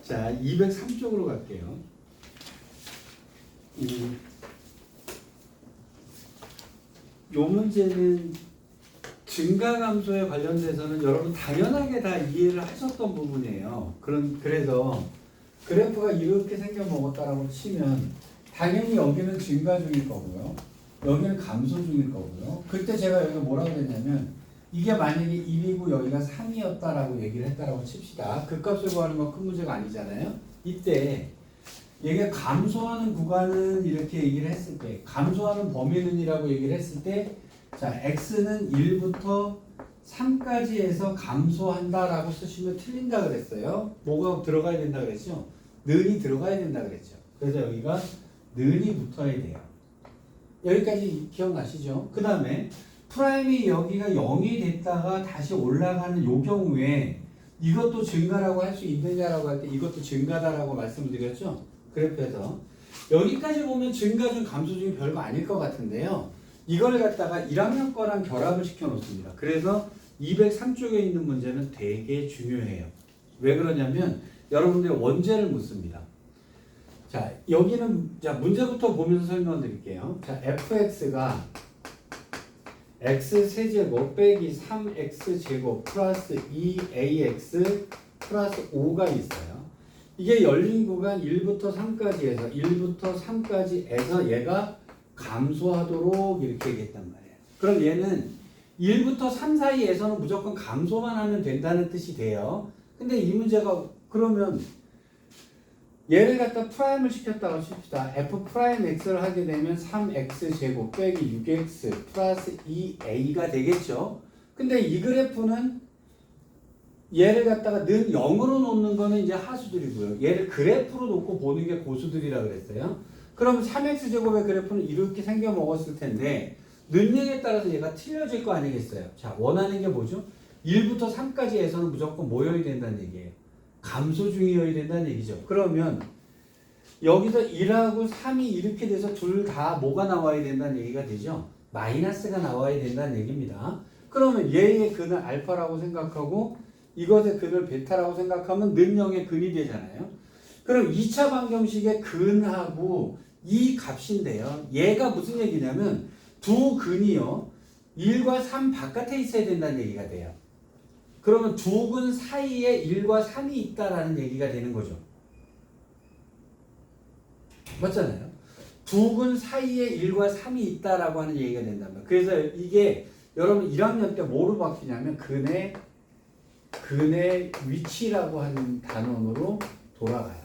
자, 203쪽으로 갈게요. 요 문제는 증가감소에 관련돼서는 여러분 당연하게 다 이해를 하셨던 부분이에요. 그래서 그래프가 이렇게 생겨먹었다라고 치면 당연히 여기는 증가 중일 거고요. 여기는 감소 중일 거고요. 그때 제가 여기 뭐라고 했냐면 이게 만약에 1이고 여기가 3이었다라고 얘기를 했다라고 칩시다. 그 값을 구하는 건 큰 문제가 아니잖아요. 이때 얘가 감소하는 구간은 이렇게 얘기를 했을 때 감소하는 범위는이라고 얘기를 했을 때 자, x는 1부터 3까지 해서 감소한다라고 쓰시면 틀린다 그랬어요. 뭐가 들어가야 된다 그랬죠? 는이 들어가야 된다 그랬죠. 그래서 여기가 는이 붙어야 돼요. 여기까지 기억나시죠? 그 다음에 프라임이 여기가 0이 됐다가 다시 올라가는 요 경우에 이것도 증가라고 할 수 있느냐라고 할 때 이것도 증가다라고 말씀을 드렸죠? 그래프에서 여기까지 보면 증가 중 감소 중이 별거 아닐 것 같은데요. 이걸 갖다가 1학년 거랑 결합을 시켜 놓습니다. 그래서 203쪽에 있는 문제는 되게 중요해요. 왜 그러냐면 여러분들이 원제를 묻습니다. 자, 여기는 자 문제부터 보면서 설명을 드릴게요. 자, fx가 x 세제곱 빼기 3x 제곱 플러스 2ax 플러스 5가 있어요. 이게 열린 구간 1부터 3까지 해서 1부터 3까지 해서 얘가 감소하도록 이렇게 얘기했단 말이에요. 그럼 얘는 1부터 3 사이에서는 무조건 감소만 하면 된다는 뜻이 돼요. 근데 이 문제가 그러면 얘를 갖다 프라임을 시켰다고 칩시다. f 프라임 x를 하게 되면 3x 제곱 빼기 6x 플러스 2a가 되겠죠. 근데 이 그래프는 얘를 갖다가 는 0으로 놓는 거는 이제 하수들이고요. 얘를 그래프로 놓고 보는 게 고수들이라 그랬어요. 그럼 3x 제곱의 그래프는 이렇게 생겨 먹었을 텐데 는 0에 따라서 얘가 틀려질 거 아니겠어요. 자, 원하는 게 뭐죠? 1부터 3까지 해서는 무조건 뭐여야 된다는 얘기예요. 감소 중이어야 된다는 얘기죠. 그러면 여기서 1하고 3이 이렇게 돼서 둘 다 뭐가 나와야 된다는 얘기가 되죠. 마이너스가 나와야 된다는 얘기입니다. 그러면 얘의 근을 알파라고 생각하고 이것의 근을 베타라고 생각하면 는 0의 근이 되잖아요. 그럼 2차 방정식의 근하고 이 값인데요. 얘가 무슨 얘기냐면 두 근이요. 1과 3 바깥에 있어야 된다는 얘기가 돼요. 그러면 두 근 사이에 1과 3이 있다라는 얘기가 되는 거죠. 맞잖아요. 두 근 사이에 1과 3이 있다라고 하는 얘기가 된단 말이에요. 그래서 이게 여러분 1학년 때 뭐로 바뀌냐면 근의 위치라고 하는 단원으로 돌아가요.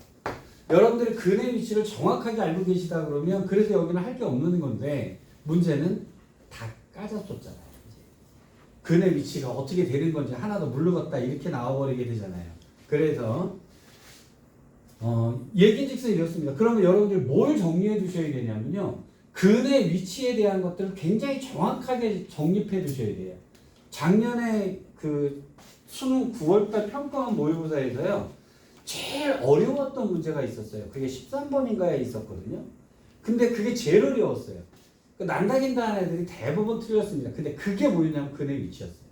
여러분들이 근의 위치를 정확하게 알고 계시다 그러면 그래서 여기는 할 게 없는 건데 문제는 다 까졌었잖아요. 근의 위치가 어떻게 되는 건지 하나 더 물러갔다 이렇게 나와버리게 되잖아요. 그래서 얘기즉슨 이렇습니다. 그러면 여러분들이 뭘 정리해 두셔야 되냐면요. 근의 위치에 대한 것들을 굉장히 정확하게 정립해 두셔야 돼요. 작년에 그 수능 9월달 평가원 모의고사에서요. 제일 어려웠던 문제가 있었어요. 그게 13번인가에 있었거든요. 근데 그게 제일 어려웠어요. 난다긴다 하는 애들이 대부분 틀렸습니다. 근데 그게 뭐였냐면 근의 위치였어요.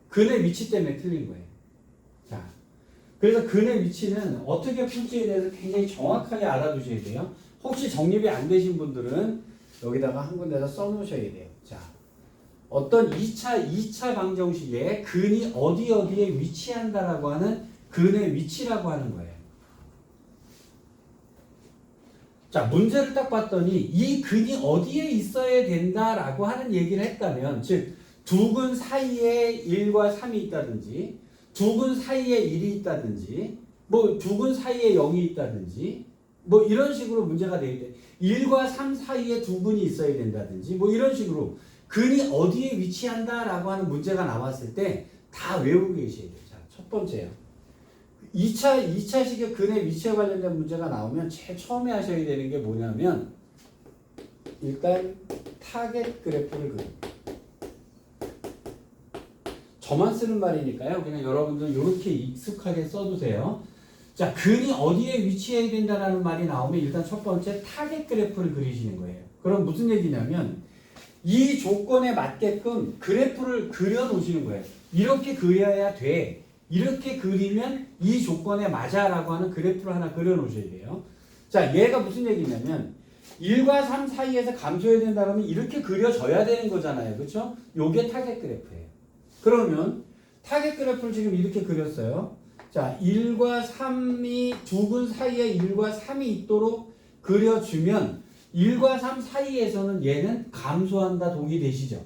근의 위치 때문에 틀린 거예요. 자, 그래서 근의 위치는 어떻게 풀지에 대해서 굉장히 정확하게 알아두셔야 돼요. 혹시 정립이 안 되신 분들은 여기다가 한 군데다 써놓으셔야 돼요. 자, 어떤 2차 방정식에 근이 어디에 위치한다라고 하는 근의 위치라고 하는 거예요. 자, 문제를 딱 봤더니 이 근이 어디에 있어야 된다라고 하는 얘기를 했다면, 즉 두 근 사이에 1과 3이 있다든지 두 근 사이에 1이 있다든지 뭐 두 근 사이에 0이 있다든지 뭐 이런 식으로 문제가 되게 돼. 1과 3 사이에 두 근이 있어야 된다든지 뭐 이런 식으로 근이 어디에 위치한다라고 하는 문제가 나왔을 때 다 외우고 계셔야 돼요. 자, 첫 번째요. 2차식의 근의 위치에 관련된 문제가 나오면 제일 처음에 하셔야 되는 게 뭐냐면 일단 타겟 그래프를 그립니다. 저만 쓰는 말이니까요. 그냥 여러분들 이렇게 익숙하게 써두세요. 자, 근이 어디에 위치해야 된다는 말이 나오면 일단 첫 번째 타겟 그래프를 그리시는 거예요. 그럼 무슨 얘기냐면 이 조건에 맞게끔 그래프를 그려 놓으시는 거예요. 이렇게 그려야 돼. 이렇게 그리면 이 조건에 맞아라고 하는 그래프를 하나 그려놓으셔야 돼요. 자, 얘가 무슨 얘기냐면 1과 3 사이에서 감소해야 된다면 이렇게 그려져야 되는 거잖아요. 그렇죠? 요게 타겟 그래프예요. 그러면 타겟 그래프를 지금 이렇게 그렸어요. 자, 1과 3이 두 근 사이에 1과 3이 있도록 그려주면 1과 3 사이에서는 얘는 감소한다 동의되시죠?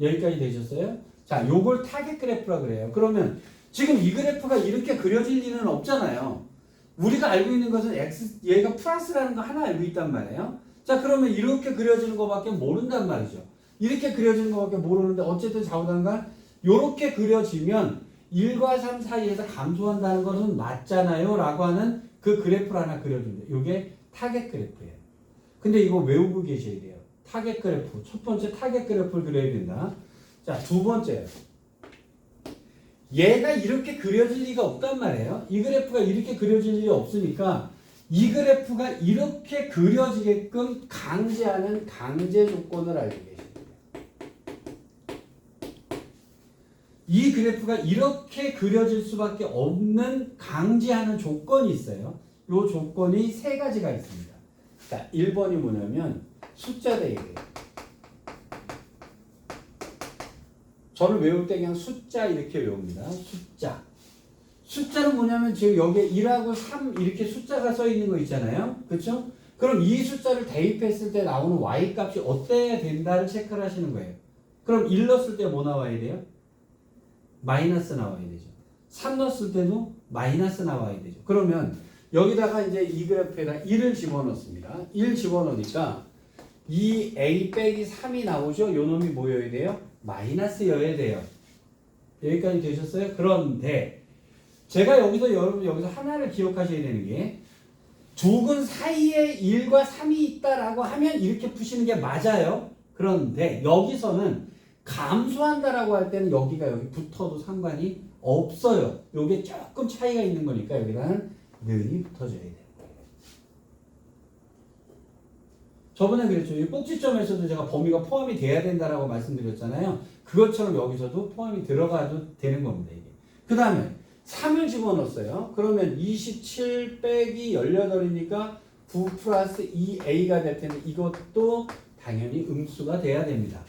여기까지 되셨어요? 자, 요걸 타겟 그래프라 그래요. 그러면 지금 이 그래프가 이렇게 그려질 리는 없잖아요. 우리가 알고 있는 것은 x, 얘가 플러스라는 거 하나 알고 있단 말이에요. 자, 그러면 이렇게 그려지는 것밖에 모른단 말이죠. 이렇게 그려지는 것밖에 모르는데 어쨌든 좌우단간 이렇게 그려지면 1과 3 사이에서 감소한다는 것은 맞잖아요 라고 하는 그 그래프를 하나 그려줍니다. 이게 타겟 그래프예요. 근데 이거 외우고 계셔야 돼요. 타겟 그래프. 첫 번째 타겟 그래프를 그려야 된다. 자, 두 번째. 얘가 이렇게 그려질 리가 없단 말이에요. 이 그래프가 이렇게 그려질 일이 없으니까 이 그래프가 이렇게 그려지게끔 강제하는 강제 조건을 알고 계십니다. 이 그래프가 이렇게 그려질 수밖에 없는 강제하는 조건이 있어요. 이 조건이 세 가지가 있습니다. 자, 1번이 뭐냐면 숫자 대입이에요. 저는 외울 때 그냥 숫자 이렇게 외웁니다. 숫자. 숫자는 뭐냐면 지금 여기에 1하고 3 이렇게 숫자가 써 있는 거 있잖아요. 그렇죠? 그럼 이 숫자를 대입했을 때 나오는 y 값이 어때야 된다를 체크를 하시는 거예요. 그럼 1 넣었을 때 뭐 나와야 돼요? 마이너스 나와야 되죠. 3 넣었을 때도 마이너스 나와야 되죠. 그러면 여기다가 이제 이 그래프에다 1을 집어넣습니다. 1 집어넣으니까 2a 빼기 3이 나오죠. 요 놈이 뭐여야 돼요? 마이너스여야 돼요. 여기까지 되셨어요? 그런데 제가 여러분 여기서 하나를 기억하셔야 되는 게 두 근 사이에 1과 3이 있다라고 하면 이렇게 푸시는 게 맞아요. 그런데 여기서는 감소한다라고 할 때는 여기가 여기 붙어도 상관이 없어요. 요게 조금 차이가 있는 거니까 여기다는 는이 붙어줘야 돼요. 저번에 그랬죠. 이 꼭지점에서도 제가 범위가 포함이 돼야 된다라고 말씀드렸잖아요. 그것처럼 여기서도 포함이 들어가도 되는 겁니다. 이게. 그 다음에 3을 집어넣었어요. 그러면 27 빼기 18이니까 9 플러스 2a가 될 텐데 이것도 당연히 음수가 돼야 됩니다.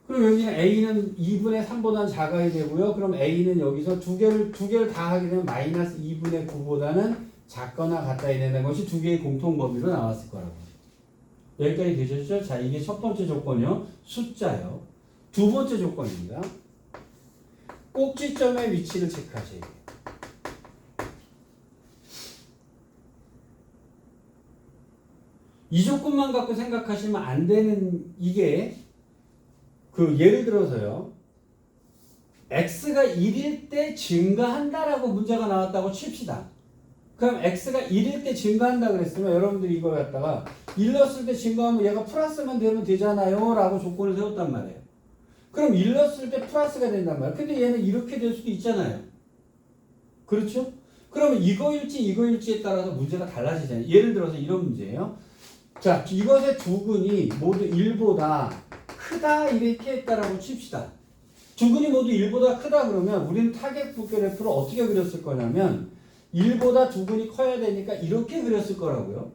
그럼 여기는 a는 2분의 3보다는 작아야 되고요. 그럼 a는 여기서 두 개를 다 하게 되면 마이너스 2분의 9보다는 작거나 같아야 되는 것이 두 개의 공통 범위로 나왔을 거라고. 여기까지 되셨죠? 자, 이게 첫 번째 조건이요. 숫자요. 두 번째 조건입니다. 꼭지점의 위치를 체크하셔야 돼요. 이 조건만 갖고 생각하시면 안 되는 이게 예를 들어서요. x가 1일 때 증가한다라고 문제가 나왔다고 칩시다. 그럼 x가 1일 때 증가한다 그랬으면 여러분들이 이걸 갖다가 1 넣었을 때 증가하면 얘가 플러스만 되면 되잖아요 라고 조건을 세웠단 말이에요. 그럼 1 넣었을 때 플러스가 된단 말이에요. 근데 얘는 이렇게 될 수도 있잖아요. 그렇죠? 그러면 이거일지에 따라서 문제가 달라지잖아요. 예를 들어서 이런 문제예요. 자, 이것의 두 근이 모두 1보다 크다 이렇게 했다라고 칩시다. 두 근이 모두 1보다 크다 그러면 우리는 타겟 그래프를 어떻게 그렸을 거냐면 1보다 두 근이 커야 되니까 이렇게 그렸을 거라고요.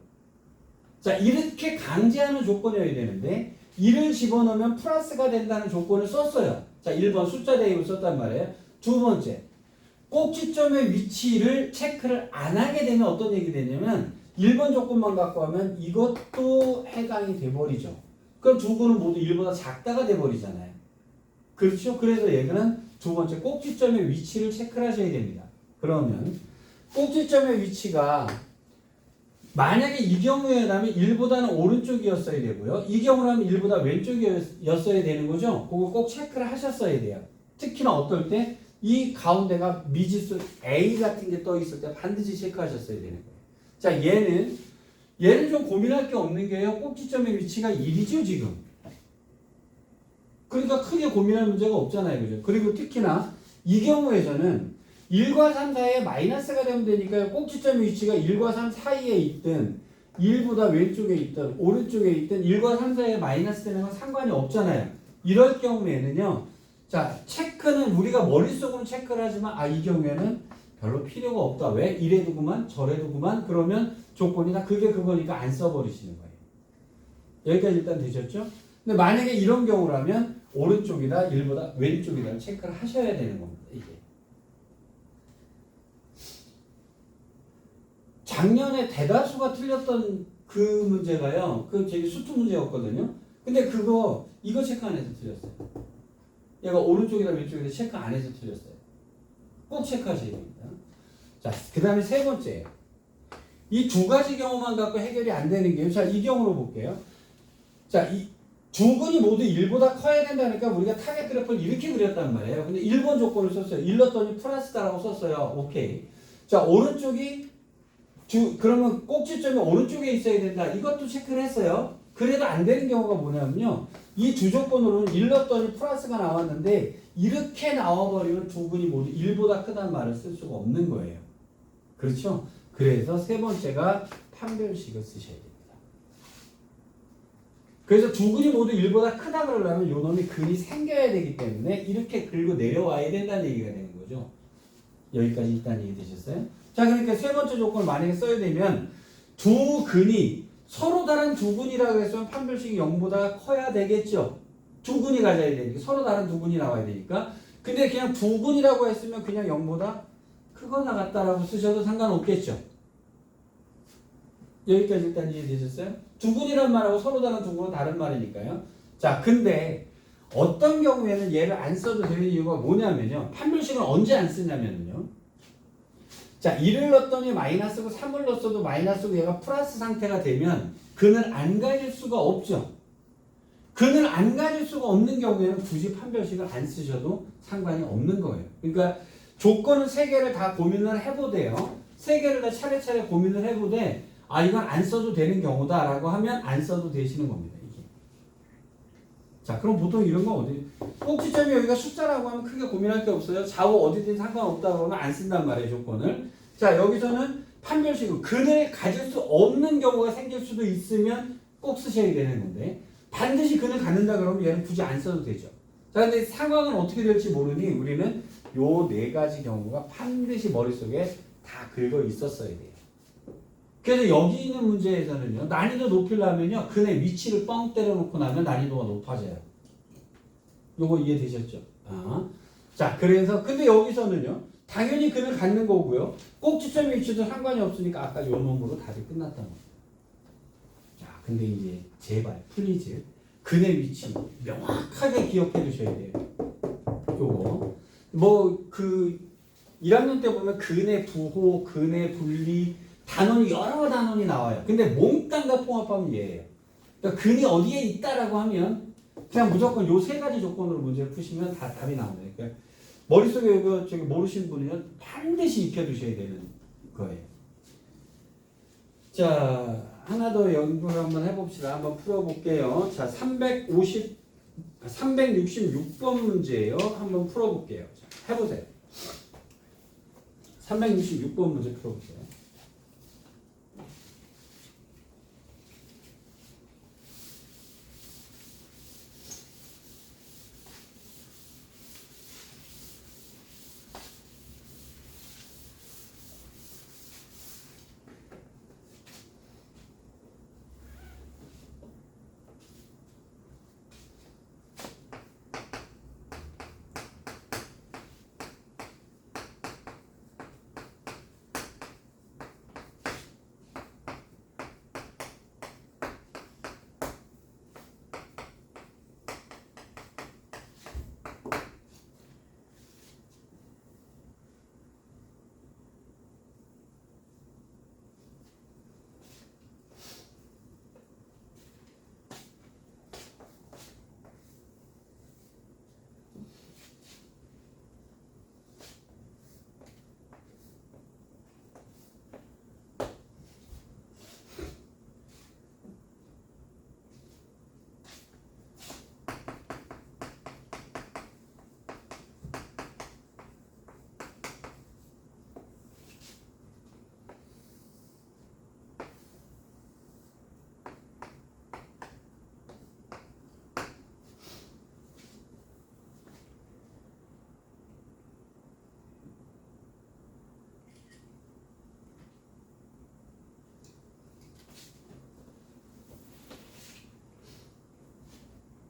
자, 이렇게 강제하는 조건이어야 되는데 1을 집어넣으면 플러스가 된다는 조건을 썼어요. 자, 1번 숫자 대입을 썼단 말이에요. 두 번째, 꼭지점의 위치를 체크를 안 하게 되면 어떤 얘기 되냐면 1번 조건만 갖고 하면 이것도 해당이 돼버리죠. 그럼 두 근은 모두 1보다 작다가 돼버리잖아요. 그렇죠? 그래서 얘는 두 번째 꼭지점의 위치를 체크를 하셔야 됩니다. 그러면 꼭지점의 위치가 만약에 이 경우에라면 1보다는 오른쪽이었어야 되고요. 이 경우라면 1보다 왼쪽이었어야 되는 거죠. 그거 꼭 체크를 하셨어야 돼요. 특히나 어떨 때 이 가운데가 미지수 A 같은 게 떠 있을 때 반드시 체크하셨어야 되는 거예요. 자, 얘는 좀 고민할 게 없는 게요. 꼭지점의 위치가 1이죠, 지금. 그러니까 크게 고민할 문제가 없잖아요. 그죠? 그리고 특히나 이 경우에서는 1과 3 사이에 마이너스가 되면 되니까요. 꼭지점의 위치가 1과 3 사이에 있든 1보다 왼쪽에 있든 오른쪽에 있든 1과 3 사이에 마이너스 되는 건 상관이 없잖아요. 이럴 경우에는요. 자, 체크는 우리가 머릿속으로 체크를 하지만 이 경우에는 별로 필요가 없다. 왜? 이래도구만 저래도구만 그러면 조건이 다 그게 그거니까 안 써버리시는 거예요. 여기까지 일단 되셨죠? 근데 만약에 이런 경우라면 오른쪽이다 1보다 왼쪽이다 체크를 하셔야 되는 겁니다. 이게. 작년에 대다수가 틀렸던 그 문제가요. 그 저기 수투 문제였거든요. 근데 이거 체크 안 해서 틀렸어요. 얘가 오른쪽이다 왼쪽이다 체크 안 해서 틀렸어요. 꼭 체크하셔야 됩니다. 자, 그 다음에 세 번째예요. 이 두 가지 경우만 갖고 해결이 안 되는 게요. 자, 이 경우로 볼게요. 자, 이 두 근이 모두 1보다 커야 된다니까 우리가 타겟 그래프를 이렇게 그렸단 말이에요. 근데 1번 조건을 썼어요. 일렀더니 플러스다라고 썼어요. 오케이. 자, 오른쪽이 그러면 꼭지점이 오른쪽에 있어야 된다. 이것도 체크를 했어요. 그래도 안 되는 경우가 뭐냐면요. 이 두 조건으로는 일렀더니 플러스가 나왔는데 이렇게 나와버리면 두 근이 모두 1보다 크다는 말을 쓸 수가 없는 거예요. 그렇죠? 그래서 세 번째가 판별식을 쓰셔야 됩니다. 그래서 두 근이 모두 1보다 크다 그러려면 요 놈이 근이 생겨야 되기 때문에 이렇게 긁고 내려와야 된다는 얘기가 되는 거죠. 여기까지 일단 얘기 되셨어요? 자, 그러니까 세 번째 조건을 만약에 써야 되면 두 근이 서로 다른 두 근이라고 했으면 판별식이 0보다 커야 되겠죠. 두 근이 가져야 되니까 서로 다른 두 근이 나와야 되니까. 근데 그냥 두 근이라고 했으면 그냥 0보다 크거나 같다라고 쓰셔도 상관없겠죠. 여기까지 일단 이해되셨어요? 두 근이란 말하고 서로 다른 두 근은 다른 말이니까요. 자, 근데 어떤 경우에는 얘를 안 써도 되는 이유가 뭐냐면요. 판별식을 언제 안 쓰냐면요. 자, 1을 넣었더니 마이너스고 3을 넣었어도 마이너스고 얘가 플러스 상태가 되면 근을 안 가질 수가 없죠. 근을 안 가질 수가 없는 경우에는 굳이 판별식을 안 쓰셔도 상관이 없는 거예요. 그러니까 조건은 세 개를 다 고민을 해보대요. 세 개를 다 차례차례 고민을 해보되 이건 안 써도 되는 경우다라고 하면 안 써도 되시는 겁니다. 이게. 자, 그럼 보통 이런 건 어디? 꼭지점이 여기가 숫자라고 하면 크게 고민할 게 없어요. 좌우 어디든 상관없다고 하면 안 쓴단 말이에요, 조건을. 자, 여기서는 판별식으로 근을 가질 수 없는 경우가 생길 수도 있으면 꼭 쓰셔야 되는 건데 반드시 근을 갖는다 그러면 얘는 굳이 안 써도 되죠. 자, 근데 상황은 어떻게 될지 모르니 우리는 요 네 가지 경우가 반드시 머릿속에 다 긁어 있었어야 돼요. 그래서 여기 있는 문제에서는요, 난이도 높이려면요, 근의 위치를 뻥 때려놓고 나면 난이도가 높아져요. 요거 이해되셨죠? 자, 그래서, 근데 여기서는요, 당연히 근을 갖는 거고요, 꼭지점의 위치도 상관이 없으니까 아까 요 놈으로 답이 끝났단 말이에요. 자, 근데 이제, 제발, 플리즈, 근의 위치 명확하게 기억해 두셔야 돼요. 요거. 1학년 때 보면 근의 부호, 근의 분리, 여러 단원이 나와요. 근데 몽땅 다 통합하면 얘예요. 그러니까 근이 어디에 있다라고 하면 그냥 무조건 요 세 가지 조건으로 문제를 푸시면 다 답이 나옵니다. 그러니까 머릿속에 이거 저기 모르시는 분은 반드시 익혀두셔야 되는 거예요. 자, 하나 더 연구를 한번 해봅시다. 한번 풀어볼게요. 자, 366번 문제예요. 한번 풀어볼게요. 자, 해보세요. 366번 문제 풀어보세요.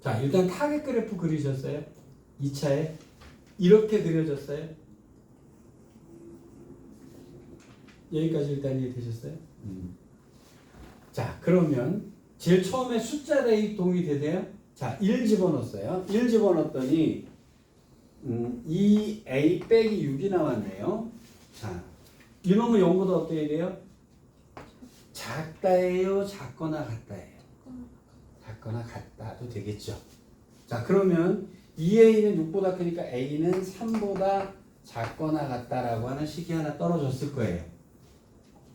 자, 일단 타겟 그래프 그리셨어요? 2차에 이렇게 그려졌어요? 여기까지 일단 이해되셨어요? 자, 그러면 제일 처음에 숫자 대입 되세요? 자, 1 집어넣었어요. 1 집어넣었더니 2a 빼기 6이 나왔네요. 자, 이놈은 0보다 어떻게 돼요? 작다예요? 작거나 같다예요? 작거나 같다도 되겠죠. 자, 그러면 2a는 6보다 크니까 a는 3보다 작거나 같다라고 하는 식이 하나 떨어졌을 거예요.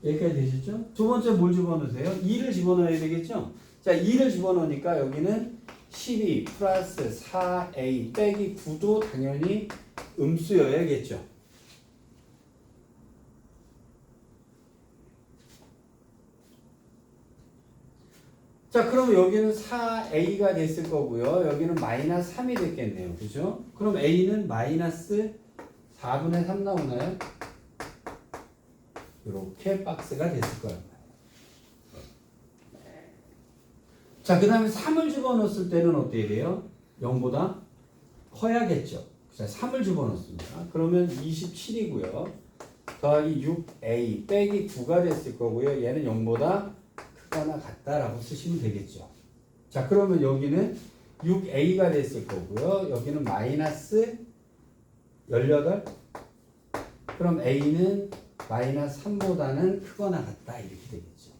여기까지 되셨죠? 두 번째 뭘 집어넣으세요? 2를 집어넣어야 되겠죠? 자, 2를 집어넣으니까 여기는 12 플러스 4a 빼기 9도 당연히 음수여야겠죠. 자, 그럼 여기는 4a가 됐을 거고요. 여기는 마이너스 3이 됐겠네요. 그죠? 그럼 a는 마이너스 4분의 3 나오나요? 이렇게 박스가 됐을 거란 말이에요. 자, 그 다음에 3을 집어넣었을 때는 어떻게 돼요? 0보다 커야겠죠. 자, 3을 집어넣습니다. 그러면 27이고요. 더하기 6a 빼기 9가 됐을 거고요. 얘는 0보다 크거나 같다라고 쓰시면 되겠죠. 자, 그러면 여기는 6a가 됐을 거고요. 여기는 마이너스 18. 그럼 a는 마이너스 3보다는 크거나 같다 이렇게 되겠죠.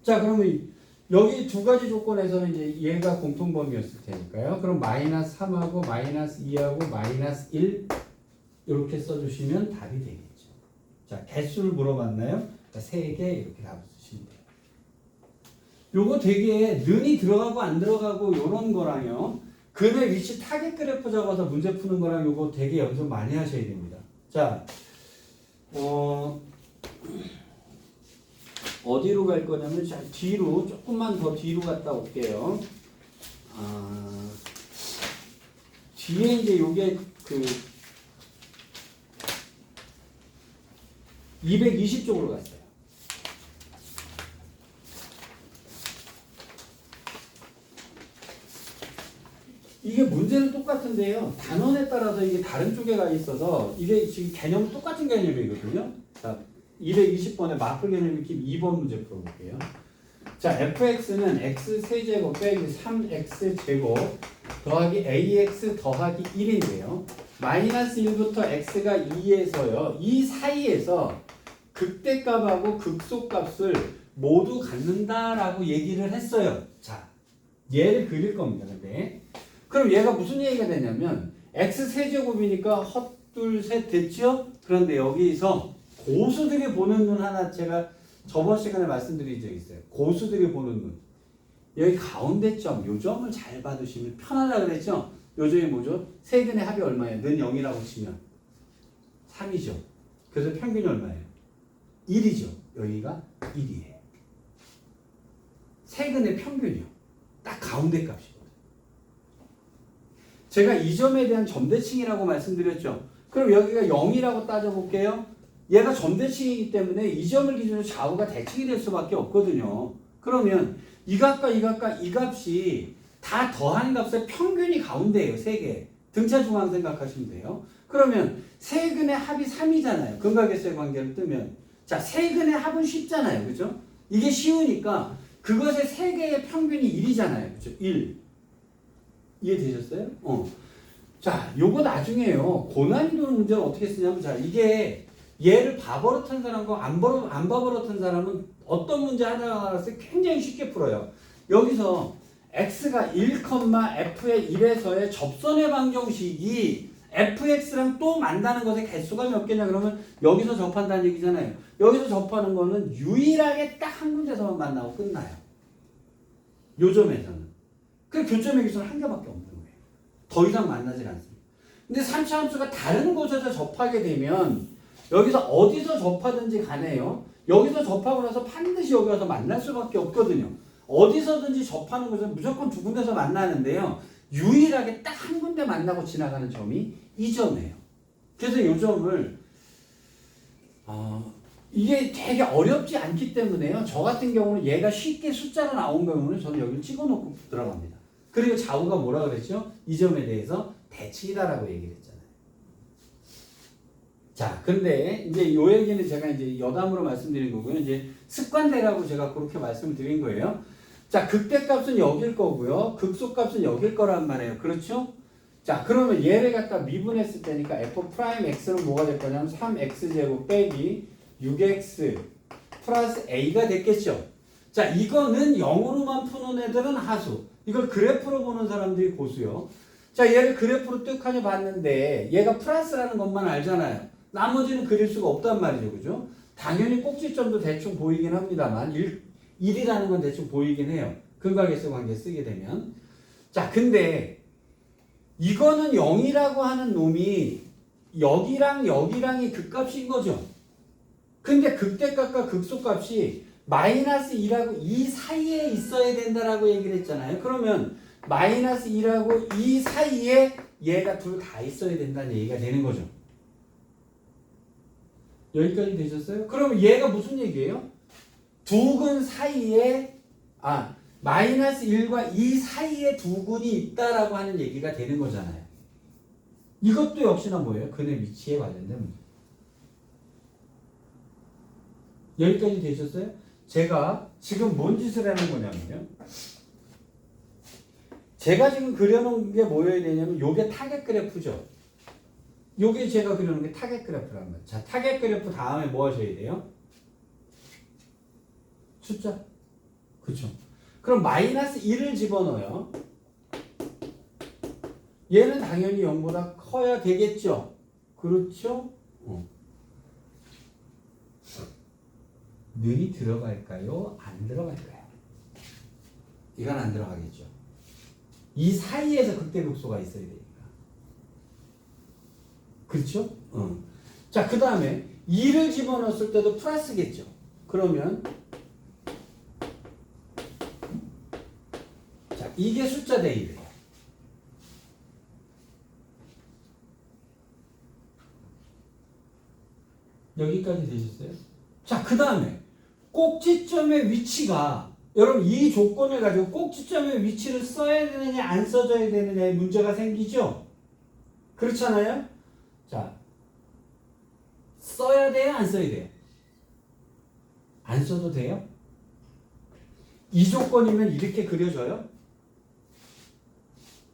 자, 그러면 여기 두 가지 조건에서는 이제 얘가 공통범위였을 테니까요. 그럼 마이너스 3하고 마이너스 2하고 마이너스 1 이렇게 써주시면 답이 되겠죠. 자, 개수를 물어봤나요? 자, 3개 이렇게 답을 쓰시면 돼요. 요거 되게 는이 들어가고 안 들어가고 요런 거랑요. 근의 위치 타겟 그래프 잡아서 문제 푸는 거랑 요거 되게 연습 많이 하셔야 됩니다. 자, 어디로 갈 거냐면 자, 뒤로 조금만 더 뒤로 갔다 올게요. 뒤에 이제 요게 그 220쪽으로 갔어요. 이게 문제는 똑같은데요. 단원에 따라서 이게 다른 쪽에 가 있어서 이게 지금 개념 똑같은 개념이거든요. 자, 220번에 마플 개념 익힘 2번 문제 풀어볼게요. 자, fx는 x 세제곱 빼기 3x제곱 더하기 ax 더하기 1인데요. 마이너스 1부터 x가 2에서요. 이 사이에서 극대값하고 극소값을 모두 갖는다라고 얘기를 했어요. 자, 얘를 그릴 겁니다. 근데 그럼 얘가 무슨 얘기가 되냐면 x 세제곱이니까 헛둘 셋 됐죠? 그런데 여기서 고수들이 보는 눈 하나 제가 저번 시간에 말씀드린 적이 있어요. 고수들이 보는 눈. 여기 가운데 점, 요 점을 잘 받으시면 편하다 그랬죠? 요 점이 뭐죠? 세근의 합이 얼마예요? 는 0이라고 치면 3이죠. 그래서 평균이 얼마예요? 1이죠. 여기가 1이에요. 세근의 평균이요. 딱 가운데 값이거든요. 제가 이 점에 대한 점대칭이라고 말씀드렸죠. 그럼 여기가 0이라고 따져볼게요. 얘가 점대칭이기 때문에 이 점을 기준으로 좌우가 대칭이 될 수밖에 없거든요. 그러면 이 값과 이 값과 이 값이 다 더하는 값의 평균이 가운데예요. 세 개. 등차 중앙 생각하시면 돼요. 그러면 세근의 합이 3이잖아요. 근각의 관계를 뜨면. 자, 세근의 합은 쉽잖아요. 그죠? 이게 쉬우니까 그것의 세 개의 평균이 1이잖아요. 그죠? 1. 이해되셨어요? 자, 요거 나중에요. 고난이도 문제를 어떻게 쓰냐면, 자, 이게 얘를 바버릇한 사람과 안 바버릇한 사람은 어떤 문제 하나가 굉장히 쉽게 풀어요. 여기서 x가 1, f의 1에서의 접선의 방정식이 fx랑 또 만나는 것의 개수가 몇 개냐 그러면 여기서 접한다는 얘기잖아요. 여기서 접하는 거는 유일하게 딱 한 군데서만 만나고 끝나요. 요 점에서는. 그 교점의 기수는 한 개밖에 없는 거예요. 더 이상 만나질 않습니다. 근데 3차 함수가 다른 곳에서 접하게 되면 여기서 어디서 접하든지 간에요. 여기서 접하고 나서 반드시 여기 와서 만날 수밖에 없거든요. 어디서든지 접하는 것은 무조건 두 군데서 만나는데요. 유일하게 딱 한 군데 만나고 지나가는 점이 이 점이에요. 그래서 이 점을 이게 되게 어렵지 않기 때문에요. 저 같은 경우는 얘가 쉽게 숫자로 나온 경우는 저는 여기를 찍어놓고 들어갑니다. 그리고 좌우가 뭐라 그랬죠? 이 점에 대해서 대칭이다라고 얘기를 했잖아요. 자, 근데 이제 요 얘기는 제가 이제 여담으로 말씀드린 거고요. 이제 습관대라고 제가 그렇게 말씀을 드린 거예요. 자, 극대값은 여길 거고요. 극소값은 여길 거란 말이에요. 그렇죠? 자, 그러면 얘를 갖다 미분했을 때니까 f'x는 뭐가 될 거냐면 3x제곱 빼기 6x 플러스 a가 됐겠죠. 자, 이거는 0으로만 푸는 애들은 하수. 이걸 그래프로 보는 사람들이 고수요. 자, 얘를 그래프로 뚝 하니 봤는데 얘가 플러스라는 것만 알잖아요. 나머지는 그릴 수가 없단 말이죠. 그죠? 당연히 꼭지점도 대충 보이긴 합니다만 1이라는 건 대충 보이긴 해요. 근각에서 관계 쓰게 되면. 자, 근데 이거는 0이라고 하는 놈이 여기랑 여기랑이 극값인 거죠. 근데 극대값과 극소값이 마이너스 2라고 이 사이에 있어야 된다라고 얘기를 했잖아요. 그러면 마이너스 2라고 이 사이에 얘가 둘 다 있어야 된다는 얘기가 되는 거죠. 여기까지 되셨어요? 그러면 얘가 무슨 얘기예요? 두 근 사이에 마이너스 1과 2 사이에 두 근이 있다라고 하는 얘기가 되는 거잖아요. 이것도 역시나 뭐예요? 근의 위치에 관련된 문제. 여기까지 되셨어요? 제가 지금 뭔 짓을 하는 거냐면요. 제가 지금 그려놓은 게 뭐여야 되냐면 요게 타겟 그래프죠. 요게 제가 그려놓은 게 타겟 그래프란 말이에요. 자, 타겟 그래프 다음에 뭐 하셔야 돼요? 숫자. 그쵸. 그럼 마이너스 1을 집어넣어요. 얘는 당연히 0보다 커야 되겠죠. 그렇죠? 는이 들어갈까요? 안 들어갈까요? 이건 안 들어가겠죠. 이 사이에서 극대극소가 있어야 되니까. 그렇죠? 자, 그 다음에 2를 집어넣었을 때도 플러스겠죠. 그러면 자, 이게 숫자 대 1이에요. 여기까지 되셨어요? 자, 그 다음에 꼭지점의 위치가 여러분 이 조건을 가지고 꼭지점의 위치를 써야 되느냐 안 써줘야 되느냐의 문제가 생기죠? 그렇잖아요? 자, 써야 돼요? 안 써야 돼요? 안 써도 돼요? 이 조건이면 이렇게 그려져요?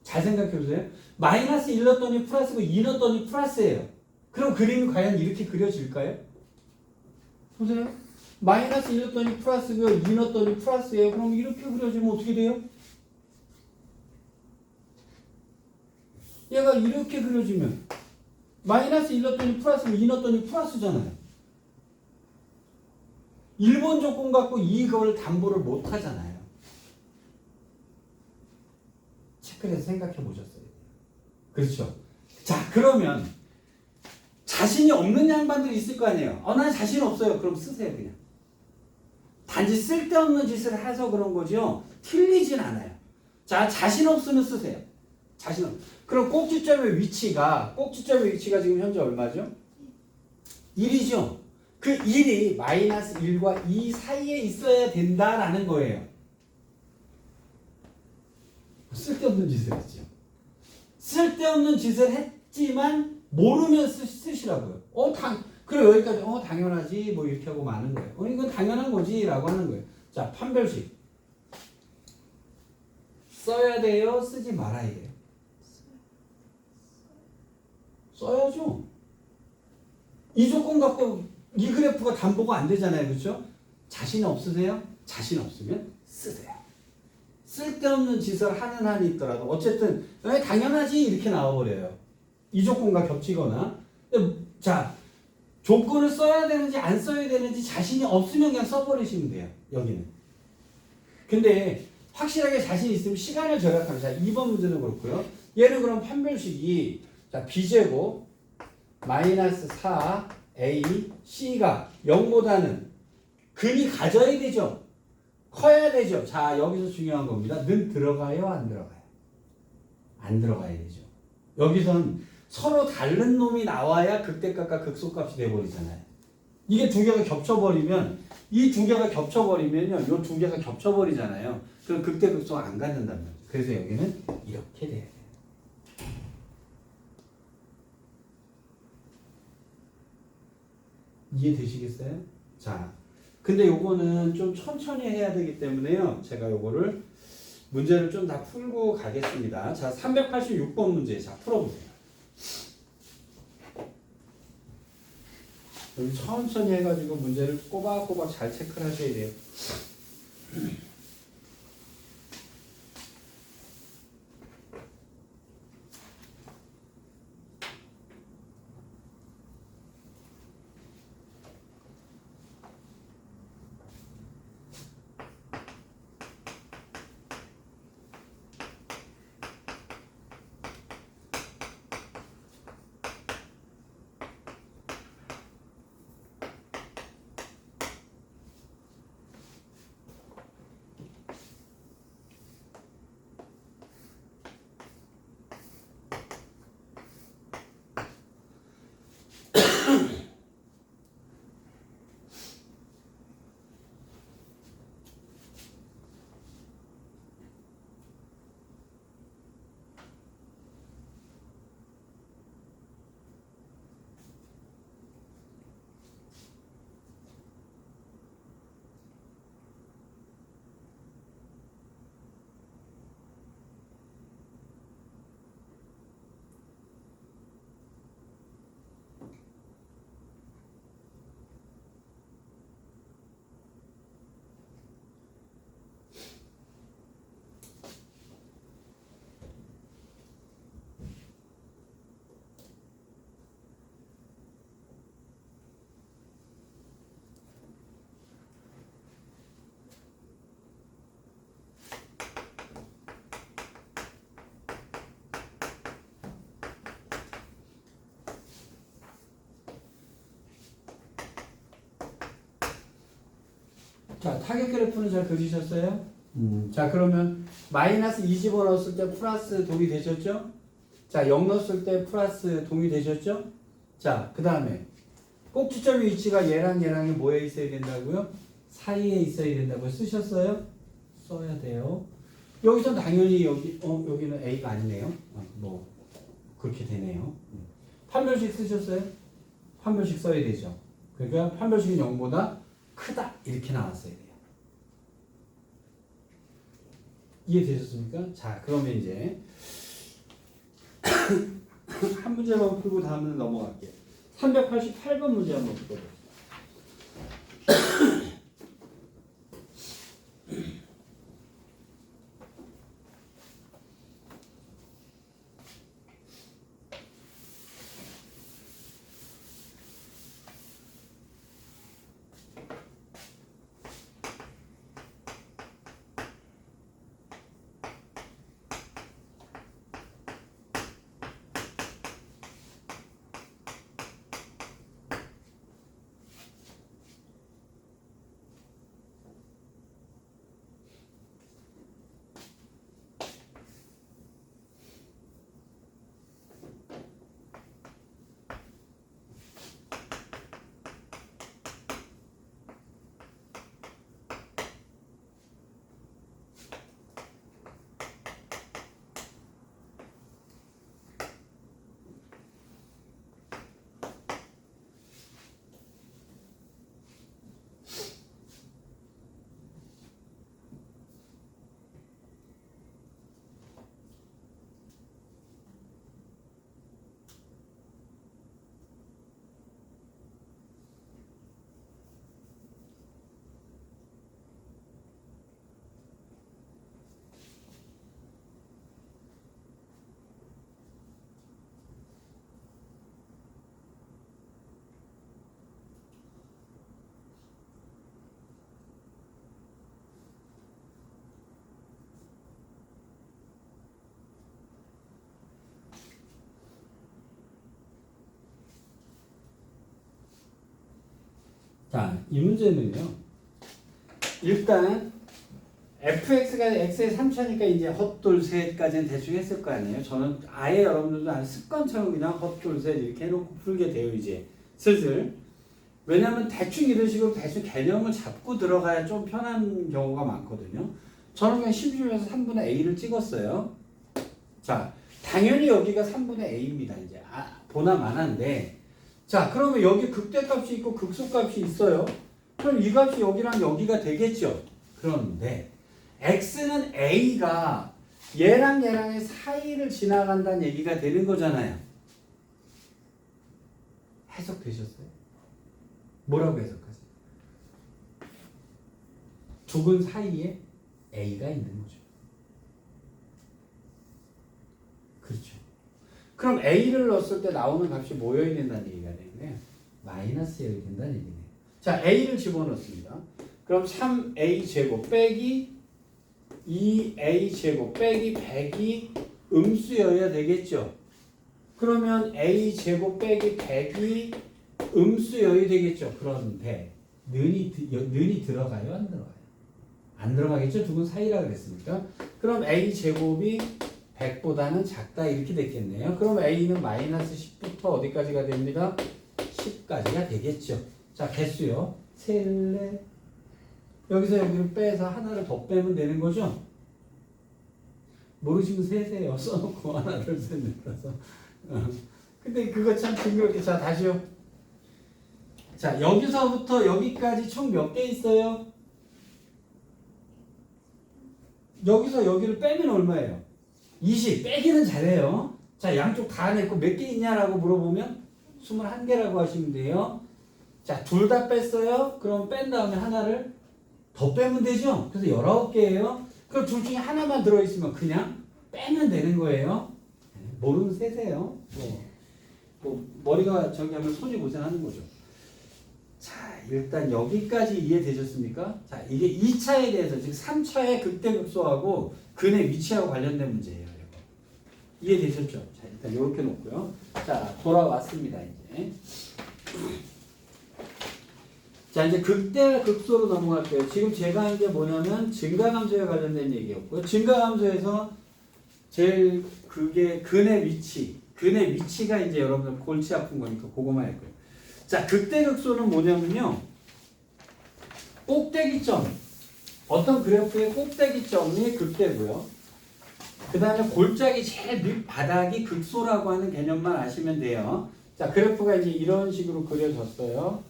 잘 생각해 보세요. 마이너스 1 넣었더니 플러스고 2 넣었더니 플러스예요. 그럼 그림이 과연 이렇게 그려질까요? 보세요. 마이너스 1 넣었더니 플러스고요. 2 넣었더니 플러스예요. 그럼 이렇게 그려지면 어떻게 돼요? 얘가 이렇게 그려지면 마이너스 1 넣었더니 플러스고 2 넣었더니 플러스잖아요. 1번 조건 갖고 이걸 담보를 못 하잖아요. 체크해서 생각해 보셨어요. 그렇죠? 자, 그러면 자신이 없는 양반들이 있을 거 아니에요. 난 자신 없어요. 그럼 쓰세요, 그냥. 단지 쓸데없는 짓을 해서 그런 거죠. 틀리진 않아요. 자, 자신 없으면 쓰세요. 자신 없. 그럼 꼭지점의 위치가 지금 현재 얼마죠? 1이죠. 그 1이 마이너스 1과 2 사이에 있어야 된다라는 거예요. 쓸데없는 짓을 했죠. 쓸데없는 짓을 했지만 모르면 쓰시라고요. 그래 여기까지 당연하지 뭐 이렇게 하고 마는 거예요. 이건 당연한 거지 라고 하는 거예요. 자, 판별식 써야 돼요? 쓰지 말아야 돼요? 써야죠. 이 조건 갖고 이 그래프가 담보가 안 되잖아요. 그렇죠? 자신 없으세요? 자신 없으면 쓰세요. 쓸데없는 짓을 하는 한이 있더라도 어쨌든 당연하지 이렇게 나와버려요. 이 조건과 겹치거나. 자, 조건을 써야 되는지 안 써야 되는지 자신이 없으면 그냥 써버리시면 돼요. 여기는. 근데 확실하게 자신 있으면 시간을 절약하면 자, 2번 문제는 그렇고요. 얘는 그럼 판별식이 자, b제곱 마이너스 4a c가 0보다는 근이 가져야 되죠. 커야 되죠. 자, 여기서 중요한 겁니다. 는 들어가요? 안 들어가요? 안 들어가야 되죠. 여기선 서로 다른 놈이 나와야 극대값과 극소값이 돼버리잖아요. 이게 두 개가 겹쳐버리면 이 두 개가 겹쳐버리면요. 이 두 개가 겹쳐버리잖아요. 그럼 극대극소가 안 갖는단 말이에요. 그래서 여기는 이렇게 돼야 돼요. 이해되시겠어요? 자, 근데 요거는 좀 천천히 해야 되기 때문에요. 제가 요거를 문제를 좀 다 풀고 가겠습니다. 자, 386번 문제. 자, 풀어보세요. 여기 천천히 해가지고 문제를 꼬박꼬박 잘 체크를 하셔야 돼요. 자, 타겟 그래프는 잘 그리셨어요? 자, 그러면 마이너스 2 집어넣었을 때 플러스 동이 되셨죠? 자, 0 넣었을 때 플러스 동이 되셨죠? 자, 그 다음에 꼭지점 위치가 얘랑 얘랑이 뭐에 있어야 된다고요? 사이에 있어야 된다고 쓰셨어요? 써야 돼요. 여기서 당연히 여기는 A가 아니네요. 뭐 그렇게 되네요. 판별식 쓰셨어요? 판별식 써야 되죠. 그러니까 판별식은 0보다 크다 이렇게 나왔어야 돼요. 이해되셨습니까? 자, 그러면 이제 한 문제만 풀고 다음은 넘어갈게요. 388번 문제 한번 풀어볼게요. 자, 이 문제는요. 일단 fx가 x의 3차니까 이제 헛돌셋까지는 대충 했을 거 아니에요. 저는 아예 여러분들도 아주 습관처럼 그냥 헛돌셋 이렇게 해놓고 풀게 돼요. 이제 슬슬. 왜냐면 대충 이런 식으로 대충 개념을 잡고 들어가야 좀 편한 경우가 많거든요. 저는 그냥 심심해서 3분의 a를 찍었어요. 자, 당연히 여기가 3분의 a입니다. 이제 보나마나인데, 자, 그러면 여기 극대값이 있고 극소값이 있어요. 그럼 이 값이 여기랑 여기가 되겠죠. 그런데 x는 a가 얘랑 얘랑의 사이를 지나간다는 얘기가 되는 거잖아요. 해석되셨어요? 뭐라고 해석하세요? 두 분 사이에 a가 있는 거죠. 그렇죠. 그럼 a를 넣었을 때 나오는 값이 뭐여야 된다는 얘기가 되네요. 마이너스여야 된다는 얘기네요. 자, a를 집어넣습니다. 그럼 3a 제곱 빼기 2a 제곱 빼기 100이 음수여야 되겠죠. 그러면 a 제곱 빼기 100이 음수여야 되겠죠. 그런데 는이 들어가요? 안 들어가요? 안 들어가겠죠? 두 분 사이라 그랬으니까. 그럼 a 제곱이 100보다는 작다 이렇게 됐겠네요. 그럼 a는 마이너스 10부터 어디까지가 됩니다? 10까지가 되겠죠. 자, 개수요. 셀레. 여기서 여기를 빼서 하나를 더 빼면 되는 거죠? 모르시면 세세요. 써놓고 하나, 둘, 셋, 넷, 다섯. 근데 그거 참 징그럽게. 자, 다시요. 자, 여기서부터 여기까지 총 몇 개 있어요? 여기서 여기를 빼면 얼마예요? 20. 빼기는 잘해요. 자, 양쪽 다 냈고 몇 개 있냐라고 물어보면 21개라고 하시면 돼요. 자, 둘 다 뺐어요. 그럼 뺀 다음에 하나를 더 빼면 되죠? 그래서 19개예요. 그럼 둘 중에 하나만 들어있으면 그냥 빼면 되는 거예요. 모르면 세세요. 뭐 머리가 저기 하면 손이 고생하는 거죠. 자, 일단 여기까지 이해되셨습니까? 자, 이게 2차에 대해서, 즉 3차의 극대극소하고 근의 위치하고 관련된 문제예요. 이거. 이해되셨죠? 자, 일단 이렇게 놓고요. 자, 돌아왔습니다. 이제. 자, 이제 극대와 극소로 넘어갈게요. 지금 제가 이제 뭐냐면 증가함수에 관련된 얘기였고요. 증가함수에서 제일 그게 근의 위치가 이제 여러분들 골치 아픈 거니까 그거만 할 거예요. 자, 극대극소는 뭐냐면요. 꼭대기점. 어떤 그래프의 꼭대기점이 극대고요. 그 다음에 골짜기 제일 밑바닥이 극소라고 하는 개념만 아시면 돼요. 자, 그래프가 이제 이런 식으로 그려졌어요.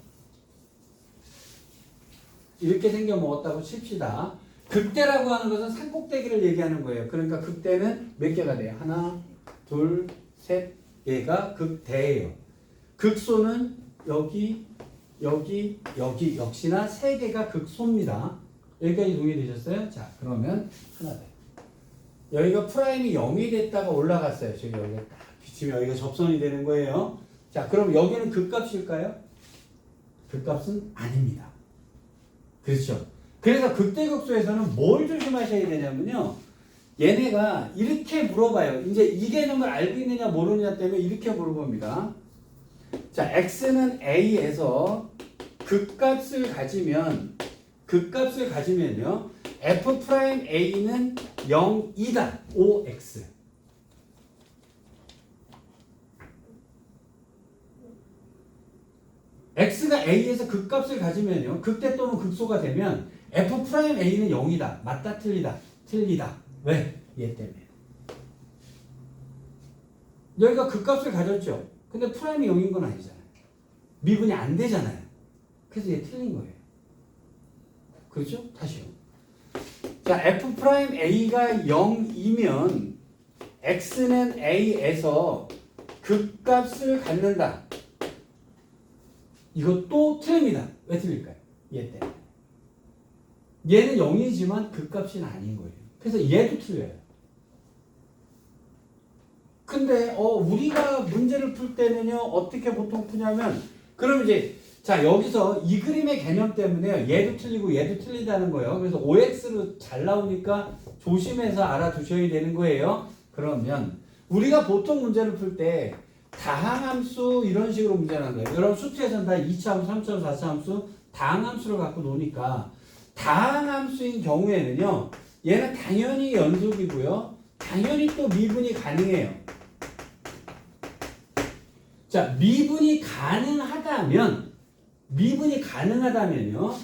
이렇게 생겨 먹었다고 칩시다. 극대라고 하는 것은 산꼭대기를 얘기하는 거예요. 그러니까 극대는 몇 개가 돼요? 하나, 둘, 셋 개가 극대예요. 극소는 여기, 여기, 여기 역시나 세 개가 극소입니다. 여기까지 동의되셨어요? 자, 그러면 하나 더. 여기가 프라임이 0이 됐다가 올라갔어요. 저기 여기가 딱 비치면 여기가 접선이 되는 거예요. 자, 그럼 여기는 극값일까요? 극값은 아닙니다. 그렇죠? 그래서 극대극소에서는 뭘 조심하셔야 되냐면요. 얘네가 이렇게 물어봐요. 이제 이 개념을 알고 있느냐 모르느냐 때문에 이렇게 물어봅니다. 자, x는 a에서 극값을 가지면요. f 프라임 a는 0이다. OX. x가 a에서 극값을 가지면요. 극대 또는 극소가 되면 f 프라임 a는 0이다. 맞다, 틀리다. 틀리다. 왜? 얘 때문에. 여기가 극값을 가졌죠. 근데 프라임이 0인 건 아니잖아요. 미분이 안 되잖아요. 그래서 얘 틀린 거예요. 그렇죠? 다시요. 자, f 프라임 a가 0이면 x는 a에서 극값을 갖는다. 이것도 틀립니다. 왜 틀릴까요? 얘 때문에. 얘는 0이지만 극값이 아닌 거예요. 그래서 얘도 틀려요. 근데 우리가 문제를 풀 때는요. 어떻게 보통 푸냐면 그럼 이제 자, 여기서 이 그림의 개념 때문에 얘도 틀리고 얘도 틀리다는 거예요. 그래서 OX로 잘 나오니까 조심해서 알아두셔야 되는 거예요. 그러면 우리가 보통 문제를 풀 때 다항함수 이런 식으로 문제를 한 거예요. 여러분 수트에서는 다 2차 함수, 3차 함수, 4차 함수 다항함수를 갖고 노니까 다항함수인 경우에는요. 얘는 당연히 연속이고요. 당연히 또 미분이 가능해요. 자, 미분이 가능하다면요.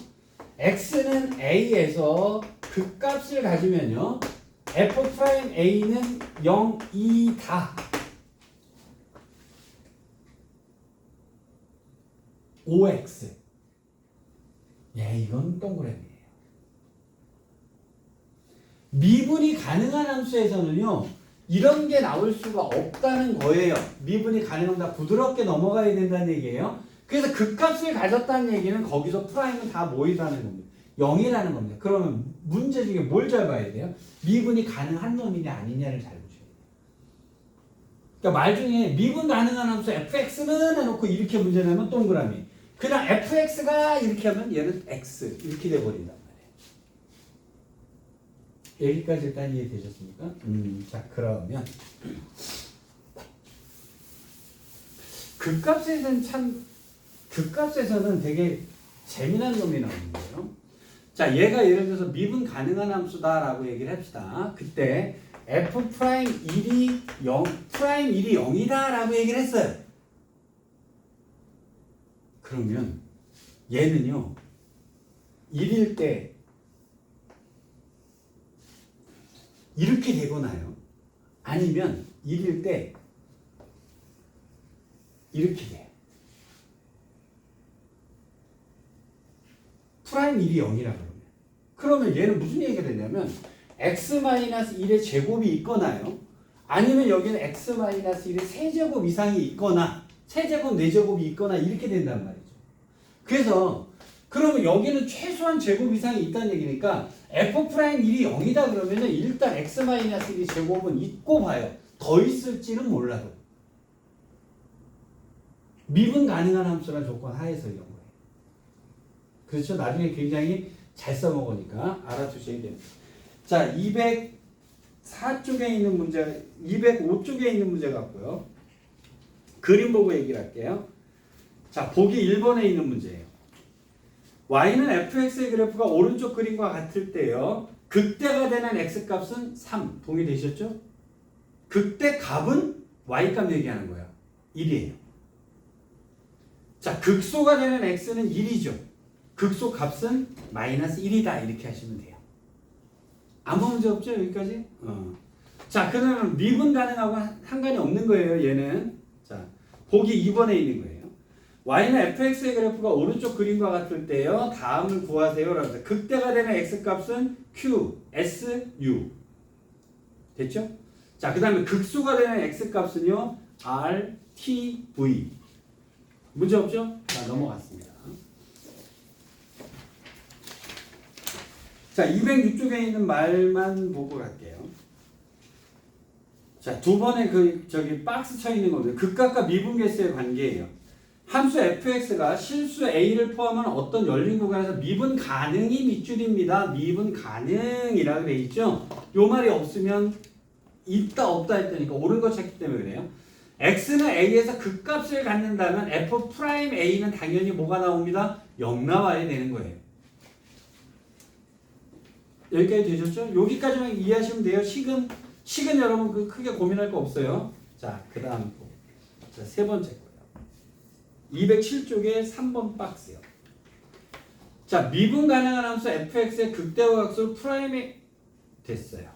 x는 a에서 극값을 가지면요. f'A는 0이다. OX. 예, 이건 동그라미예요. 미분이 가능한 함수에서는요. 이런 게 나올 수가 없다는 거예요. 미분이 가능하면 다 부드럽게 넘어가야 된다는 얘기예요. 그래서 극값을 가졌다는 얘기는 거기서 프라임은 다 모이라는 겁니다. 0이라는 겁니다. 그러면 문제 중에 뭘 잘 봐야 돼요? 미분이 가능한 놈이냐 아니냐를 잘 보셔야 돼요. 그러니까 말 중에 미분 가능한 함수 fx는 해놓고 이렇게 문제 내면 동그라미. 그냥 fx가 이렇게 하면 얘는 x 이렇게 돼버린단 말이에요. 여기까지 일단 이해되셨습니까? 자 그러면 극값에서는 되게 재미난 놈이 나오는 거예요. 자 얘가 예를 들어서 미분 가능한 함수다라고 얘기를 합시다. 그때 f'1이 0, 프라임 1이 0이다라고 얘기를 했어요. 그러면 얘는요 1일 때 이렇게 되거나요 아니면 1일 때 이렇게 돼요. 프라임 1이 0이라 그러면 얘는 무슨 얘기가 되냐면 x-1의 제곱이 있거나요 아니면 여기는 x-1의 세제곱 이상이 있거나 세제곱, 네제곱이 있거나 이렇게 된단 말이죠. 그래서 그러면 여기는 최소한 제곱 이상이 있다는 얘기니까 f'1이 0이다 그러면은 일단 x-1의 제곱은 있고 봐요. 더 있을지는 몰라도. 미분 가능한 함수란 조건 하에서 이런 거예요. 그렇죠? 나중에 굉장히 잘 써먹으니까 알아두셔야 됩니다. 자, 204쪽에 있는 문제, 205쪽에 있는 문제 같고요. 그림 보고 얘기를 할게요. 자, 보기 1번에 있는 문제예요. y는 fx의 그래프가 오른쪽 그림과 같을 때요. 극대가 되는 x값은 3. 동의되셨죠? 극대 값은 y값 얘기하는 거예요. 1이에요. 자, 극소가 되는 x는 1이죠. 극소 값은 마이너스 1이다. 이렇게 하시면 돼요. 아무 문제 없죠? 여기까지? 자, 그러면 미분 가능하고 상관이 없는 거예요. 얘는. 자, 보기 2번에 있는 거예요. y는 fx의 그래프가 오른쪽 그림과 같을 때요. 다음을 구하세요. 라고 해서 극대가 되는 x값은 q, s, u. 됐죠? 자, 그 다음에 극소가 되는 x값은요. r, t, v. 문제 없죠? 자, 넘어갔습니다. 자, 206쪽에 있는 말만 보고 갈게요. 자, 두 번에 박스 쳐 있는 겁니다. 극각과 미분계수의 관계예요. 함수 fx가 실수 a를 포함한 어떤 열린 구간에서 미분 가능이 밑줄입니다. 미분 가능이라고 돼 있죠? 요 말이 없으면 있다 없다 했다니까 옳은 거 찾기 때문에 그래요. x는 a에서 극값을 갖는다면 f'a는 당연히 뭐가 나옵니다? 0 나와야 되는 거예요. 여기까지 되셨죠? 여기까지만 이해하시면 돼요. 식은 여러분 크게 고민할 거 없어요. 자, 그 다음 자, 세 번째 거예요. 207쪽에 3번 박스요. 자, 미분 가능한 함수 fx의 극대와 극소를 프라임이 됐어요.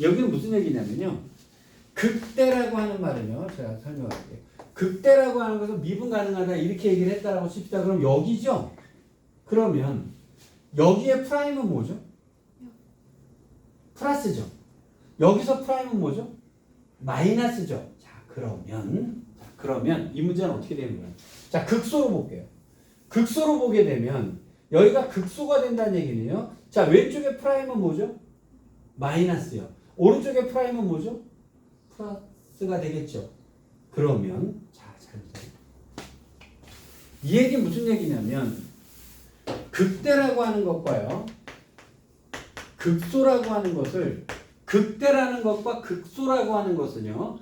여기는 무슨 얘기냐면요. 극대라고 하는 말은요. 제가 설명할게요. 극대라고 하는 것은 미분 가능하다 이렇게 얘기를 했다라고 칩시다. 그럼 여기죠? 그러면 여기에 프라임은 뭐죠? 플러스죠. 여기서 프라임은 뭐죠? 마이너스죠. 자, 그러면 이 문제는 어떻게 되는 거예요? 자, 극소로 볼게요. 극소로 보게 되면 여기가 극소가 된다는 얘기네요. 자, 왼쪽에 프라임은 뭐죠? 마이너스요. 오른쪽에 프라임은 뭐죠? 플러스가 되겠죠. 그러면 자, 잘 보세요. 이 얘기 무슨 얘기냐면 극대라고 하는 것과요. 극소라고 하는 것을 극대라는 것과 극소라고 하는 것은요.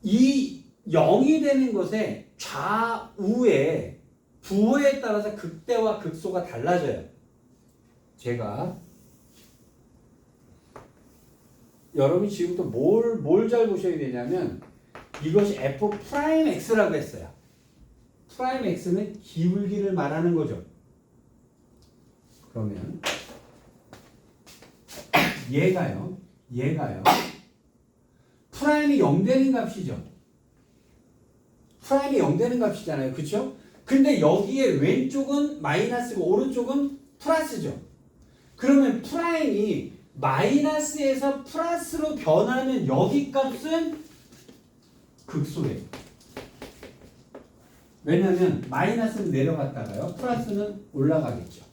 이 0이 되는 것의 좌우의 부호에 따라서 극대와 극소가 달라져요. 제가 여러분이 지금부터 뭘 잘 보셔야 되냐면 이것이 f'x라고 했어요. 프라임 x는 기울기를 말하는 거죠. 그러면 얘가요. 프라임이 0 되는 값이죠. 프라임이 0 되는 값이잖아요. 그쵸? 근데 여기에 왼쪽은 마이너스고 오른쪽은 플러스죠. 그러면 프라임이 마이너스에서 플러스로 변하면 여기 값은 극소예요. 왜냐면 마이너스는 내려갔다가요. 플러스는 올라가겠죠.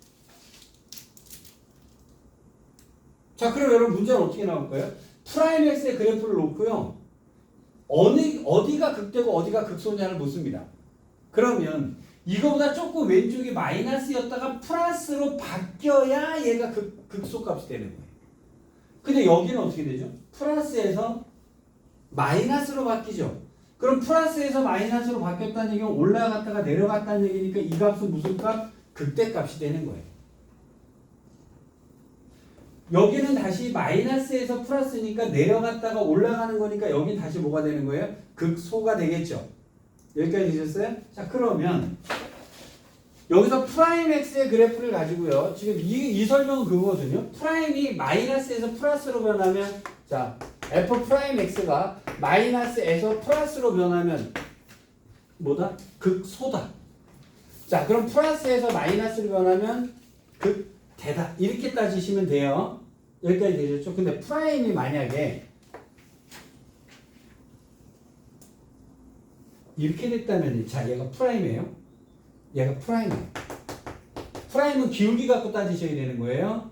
자, 그럼 여러분 문제는 어떻게 나올까요? 프라임 x의 그래프를 놓고요. 어디가 극대고 어디가 극소냐를 묻습니다. 그러면 이거보다 조금 왼쪽이 마이너스였다가 플러스로 바뀌어야 얘가 극소값이 되는 거예요. 근데 여기는 어떻게 되죠? 플러스에서 마이너스로 바뀌죠. 그럼 플러스에서 마이너스로 바뀌었다는 얘기는 올라갔다가 내려갔다는 얘기니까 이 값은 무슨 값? 극대값이 되는 거예요. 여기는 다시 마이너스에서 플러스니까 내려갔다가 올라가는 거니까 여긴 다시 뭐가 되는 거예요? 극소가 되겠죠. 여기까지 되셨어요? 자, 그러면 여기서 프라임 x의 그래프를 가지고요. 지금 이 설명은 그거거든요. 프라임이 마이너스에서 플러스로 변하면 자, f 프라임 x가 마이너스에서 플러스로 변하면 뭐다? 극소다. 자, 그럼 플러스에서 마이너스로 변하면 극대다. 이렇게 따지시면 돼요. 여기까지 되셨죠? 근데 프라임이 만약에 이렇게 됐다면 자, 얘가 프라임이에요. 얘가 프라임이에요. 프라임은 기울기 갖고 따지셔야 되는 거예요.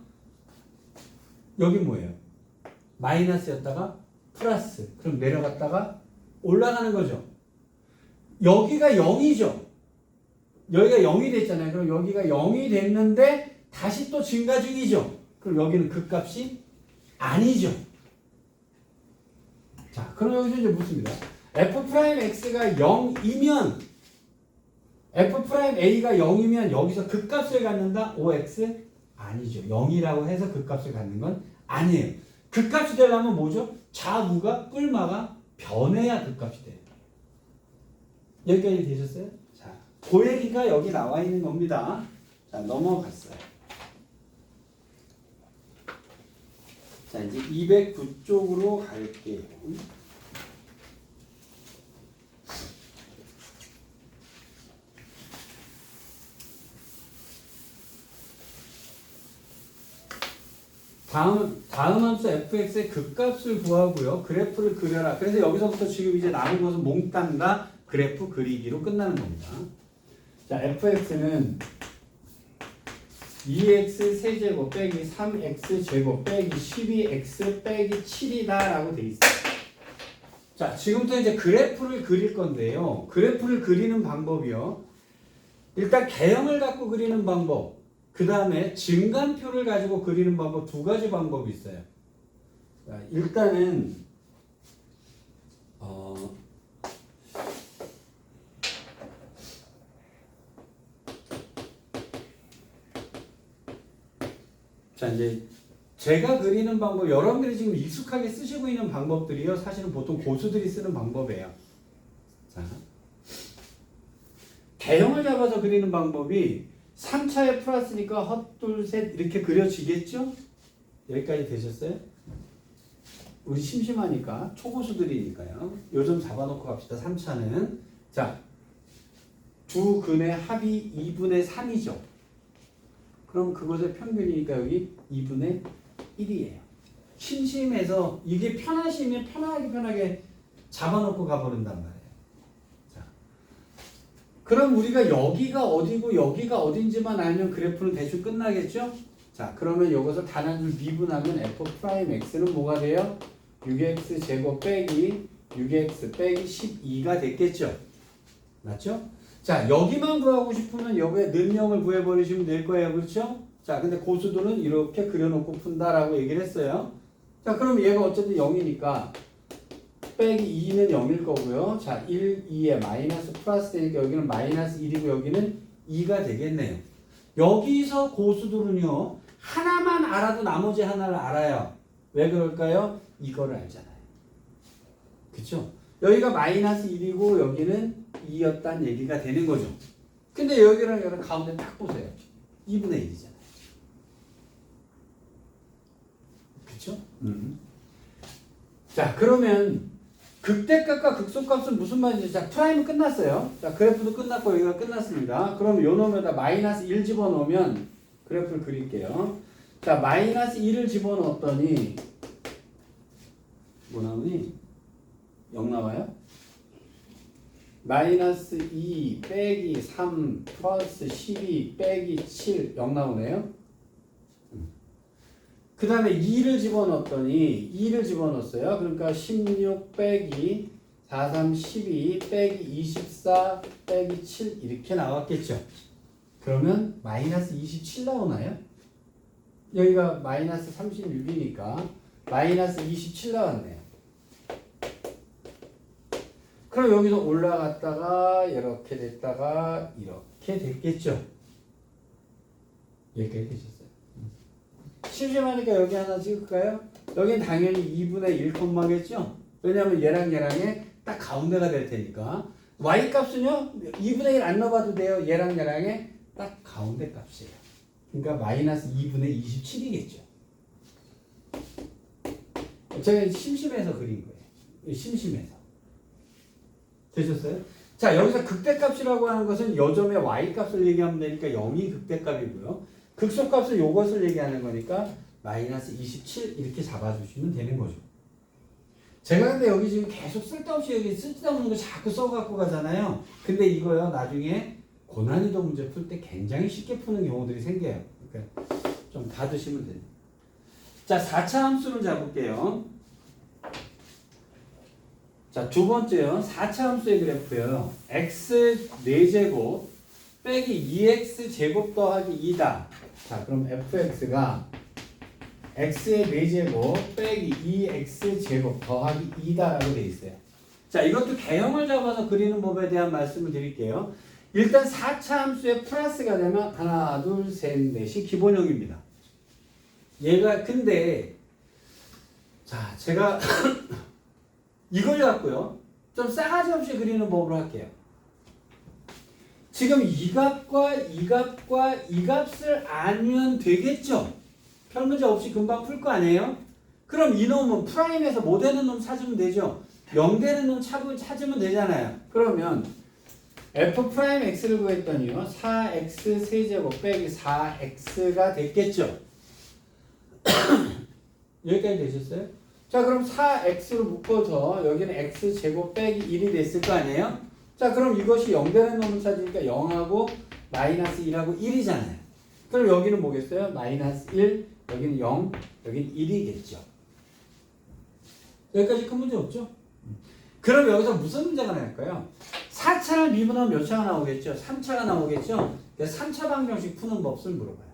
여긴 뭐예요? 마이너스였다가 플러스. 그럼 내려갔다가 올라가는 거죠. 여기가 0이죠. 여기가 0이 됐잖아요. 그럼 여기가 0이 됐는데 다시 또 증가 중이죠. 그럼 여기는 극값이 아니죠. 자, 그럼 여기서 이제 묻습니다. f 프라임 x가 0이면 f 프라임 a가 0이면 여기서 극값을 갖는다? OX? 아니죠. 0이라고 해서 극값을 갖는 건 아니에요. 극값이 되려면 뭐죠? 좌우가 뿔마가 변해야 극값이 돼요. 여기까지 되셨어요? 자, 그 얘기가 여기 나와 있는 겁니다. 자, 넘어갔어요. 자, 이제 209쪽으로 갈게요. 다음 함수 fx의 극값을 구하고요. 그래프를 그려라. 그래서 여기서부터 지금 이제 남은 것은 몽땅 그래프 그리기로 끝나는 겁니다. 자, fx는 2x 세제곱 빼기 3x 제곱 빼기 12x 빼기 7이다 라고 돼 있어요. 자, 지금부터 이제 그래프를 그릴 건데요. 그래프를 그리는 방법이요. 일단 개형을 갖고 그리는 방법, 그 다음에 증간표를 가지고 그리는 방법 두 가지 방법이 있어요. 자, 일단은 자, 이제 제가 그리는 방법, 여러분들이 지금 익숙하게 쓰시고 있는 방법들이요. 사실은 보통 고수들이 쓰는 방법이에요. 자, 개형을 잡아서 그리는 방법이 3차에 플러스니까 헛둘 셋 이렇게 그려지겠죠? 여기까지 되셨어요? 우리 심심하니까 초고수들이니까요. 요점 잡아놓고 갑시다. 3차는 자, 두 근의 합이 2분의 3이죠. 그럼 그것의 평균이니까 여기 2분의 1이에요. 심심해서 이게 편하시면 편하게 잡아놓고 가버린단 말이에요. 자, 그럼 우리가 여기가 어디고 여기가 어딘지만 알면 그래프는 대충 끝나겠죠? 자, 그러면 이것을 단한줄 미분하면 f 프라임 x는 뭐가 돼요? 6x 제곱 빼기 6x 빼기 12가 됐겠죠? 맞죠? 자, 여기만 구하고 싶으면 여기에 능력을 구해버리시면 될 거예요. 그렇죠? 자, 근데 고수도는 이렇게 그려놓고 푼다라고 얘기를 했어요. 자, 그럼 얘가 어쨌든 0이니까 빼기 2는 0일 거고요. 자, 1, 2에 마이너스 플러스 되니까 여기는 마이너스 1이고 여기는 2가 되겠네요. 여기서 고수도는요. 하나만 알아도 나머지 하나를 알아요. 왜 그럴까요? 이거를 알잖아요. 그쵸? 여기가 마이너스 1이고 여기는 2였다는 얘기가 되는 거죠. 근데 여기랑 가운데 딱 보세요. 2분의 1이잖아요. 그쵸? 자, 그러면 극대값과 극소값은 무슨 말인지. 자, 프라임은 끝났어요. 자, 그래프도 끝났고 여기가 끝났습니다. 그럼 요 놈에다 마이너스 1 집어넣으면 그래프를 그릴게요. 자, 마이너스 1을 집어넣었더니 뭐 나오니? 0 나와요? 마이너스 2 빼기 3 플러스 12 빼기 7 0 나오네요. 그 다음에 2를 집어넣었더니 2를 집어넣었어요. 그러니까 16 빼기 4, 3, 12 빼기 24 빼기 7 이렇게 나왔겠죠. 그러면 마이너스 27 나오나요? 여기가 마이너스 36이니까 마이너스 27 나왔네요. 그럼 여기서 올라갔다가 이렇게 됐다가 이렇게 됐겠죠. 여기까지 되셨어요. 심심하니까 여기 하나 찍을까요? 여긴 당연히 2분의 1 콤마겠죠? 왜냐하면 얘랑 얘랑의 딱 가운데가 될 테니까. y값은요 2분의 1 안 넣어봐도 돼요. 얘랑 얘랑의 딱 가운데 값이에요. 그러니까 마이너스 2분의 27이겠죠. 제가 심심해서 그린 거예요. 심심해서. 되셨어요? 자, 여기서 극대값이라고 하는 것은 요점의 y값을 얘기하면 되니까 0이 극대값이고요. 극소값은 요것을 얘기하는 거니까 마이너스 27 이렇게 잡아주시면 되는 거죠. 제가 근데 여기 지금 계속 쓸데없이 여기 쓸데없는 거 자꾸 써갖고 가잖아요. 근데 이거요 나중에 고난이도 문제 풀 때 굉장히 쉽게 푸는 경우들이 생겨요. 그러니까 좀 받으시면 돼요. 자, 4차 함수를 잡을게요. 자, 두 번째요. 4차 함수의 그래프요. x 4제곱 빼기 2x 제곱 더하기 2다. 자, 그럼 fx가 x의 4제곱 빼기 2x 제곱 더하기 2다라고 되어 있어요. 자, 이것도 개형을 잡아서 그리는 법에 대한 말씀을 드릴게요. 일단 4차 함수에 플러스가 되면 하나, 둘, 셋, 넷이 기본형입니다. 얘가 근데 자, 제가 이걸 갖고요. 좀 싸가지 없이 그리는 법으로 할게요. 지금 이 값과 이 값과 이 값을 알면 되겠죠? 별 문제 없이 금방 풀 거 아니에요? 그럼 이놈은 프라임에서 뭐 되는 놈 찾으면 되죠? 0 되는 놈 찾으면 되잖아요. 그러면 f'x를 구했더니요. 4x 세제곱 빼기 4x가 됐겠죠? 여기까지 되셨어요? 자, 그럼 4x로 묶어서 여기는 x제곱 빼기 1이 됐을 거 아니에요? 자, 그럼 이것이 0 되는 놈을 찾으니까 0하고 마이너스 1하고 1이잖아요. 그럼 여기는 뭐겠어요? 마이너스 1, 여기는 0, 여기는 1이겠죠. 여기까지 큰 문제 없죠? 그럼 여기서 무슨 문제가 나올까요? 4차를 미분하면 몇 차가 나오겠죠? 3차가 나오겠죠? 그래서 3차 방정식 푸는 법을 물어봐요.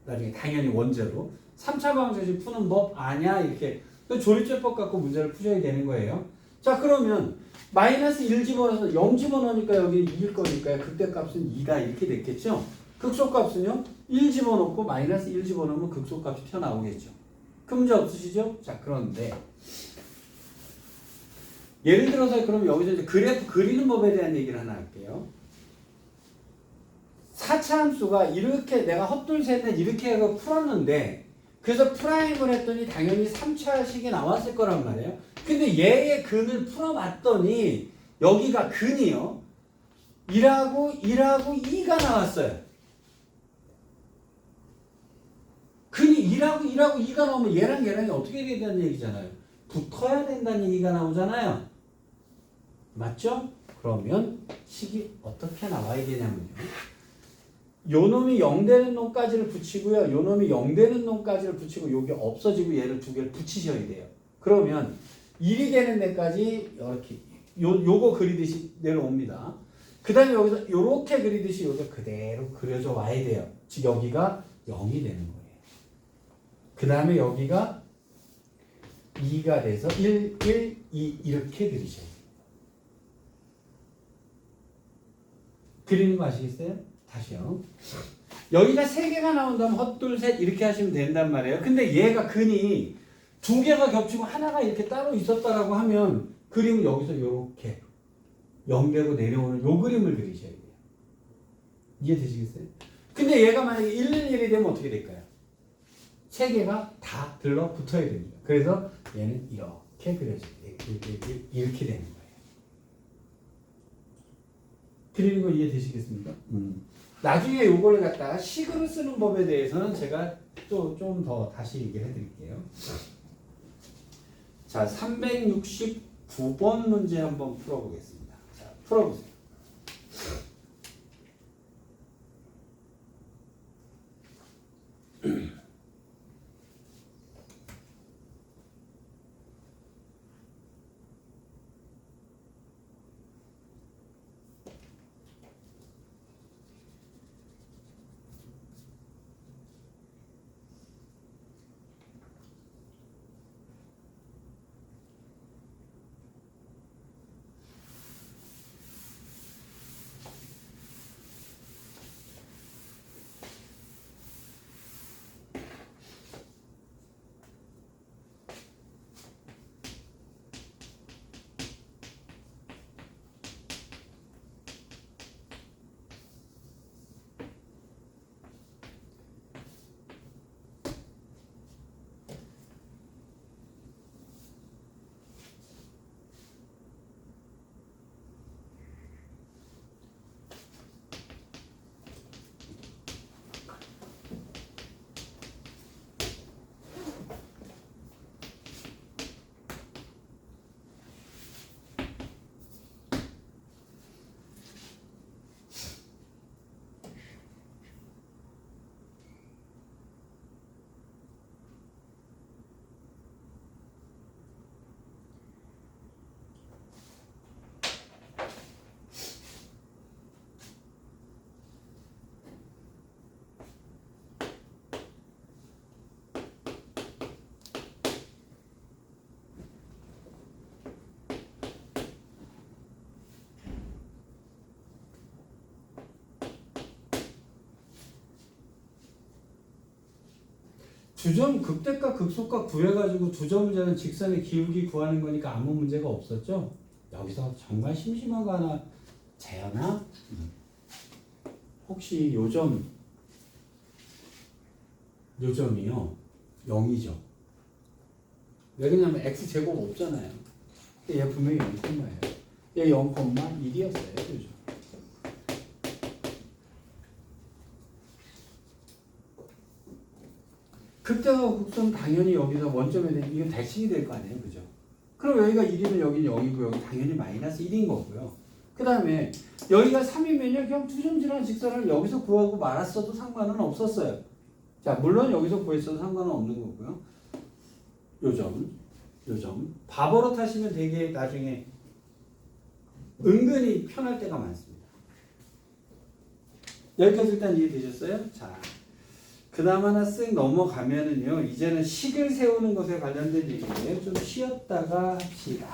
나중에 당연히 원제로 3차 방정식 푸는 법 아냐? 이렇게 조립제법 갖고 문제를 푸셔야 되는 거예요. 자, 그러면 마이너스 1 집어넣어서 0 집어넣으니까 여기 2일 거니까요. 극대값은 2다 이렇게 됐겠죠. 극소값은요. 1 집어넣고 마이너스 1 집어넣으면 극소값이 튀어나오겠죠. 큰 문제 없으시죠? 자, 그런데 예를 들어서 그럼 여기서 이제 그래프 그리는 법에 대한 얘기를 하나 할게요. 4차 함수가 이렇게 내가 헛둘셋넷 이렇게 해서 풀었는데 그래서 프라임을 했더니 당연히 3차식이 나왔을 거란 말이에요. 근데 얘의 근을 풀어봤더니 여기가 근이요. 1하고 2가 나왔어요. 근이 1하고 2가 나오면 얘랑 얘랑이 어떻게 된다는 얘기잖아요. 붙어야 된다는 얘기가 나오잖아요. 맞죠? 그러면 식이 어떻게 나와야 되냐면요. 요 놈이 0 되는 놈까지를 붙이고요. 요 놈이 0 되는 놈까지를 붙이고 요게 없어지고 얘를 두 개를 붙이셔야 돼요. 그러면 1이 되는 데까지 이렇게 요거 그리듯이 내려옵니다. 그 다음에 여기서 요렇게 그리듯이 요게 그대로 그려져 와야 돼요. 즉 여기가 0이 되는 거예요. 그 다음에 여기가 2가 돼서 1, 1, 2 이렇게 그리셔야 돼요. 그리는 거 아시겠어요? 다시요. 여기가 3개가 나온다면 헛둘 셋 이렇게 하시면 된단 말이에요. 근데 얘가 근이 2개가 겹치고 하나가 이렇게 따로 있었다라고 하면 그림은 여기서 이렇게 0대로 내려오는 요 그림을 그리셔야 돼요. 이해되시겠어요? 근데 얘가 만약에 1, 1, 1이 되면 어떻게 될까요? 세 개가 다 들러붙어야 됩니다. 그래서 얘는 이렇게 그려져요. 이렇게 되는 거예요. 그리는 거 이해되시겠습니까? 나중에 요거를 갖다가 식으로 쓰는 법에 대해서는 제가 또 좀 더 다시 얘기를 해드릴게요. 자, 369번 문제 한번 풀어보겠습니다. 자, 풀어보세요. 두 점 극대과 극소가 구해가지고 두 점을 재는 직선의 기울기 구하는 거니까 아무 문제가 없었죠? 여기서 정말 심심한 거 하나 재현아? 혹시 요 점이요 0이죠? 왜냐면 x제곱 없잖아요. 얘 분명히 0,1이에요. 얘 0,1이었어요. 그죠? 극대과 극소는 당연히 여기서 원점에 대한 이건 대칭이 될 거 아니에요. 그죠? 그럼 여기가 1이면 여기는 0이고 여기 당연히 마이너스 1인 거고요. 그 다음에 여기가 3이면요. 그냥 두 점 지나는 직선을 여기서 구하고 말았어도 상관은 없었어요. 자, 물론 여기서 구했어도 상관은 없는 거고요. 요 점. 바보로 타시면 되게 나중에 은근히 편할 때가 많습니다. 여기까지 일단 이해되셨어요? 자, 그 다음 하나 쓱 넘어가면은요, 이제는 식을 세우는 것에 관련된 얘기예요. 좀 쉬었다가 합시다.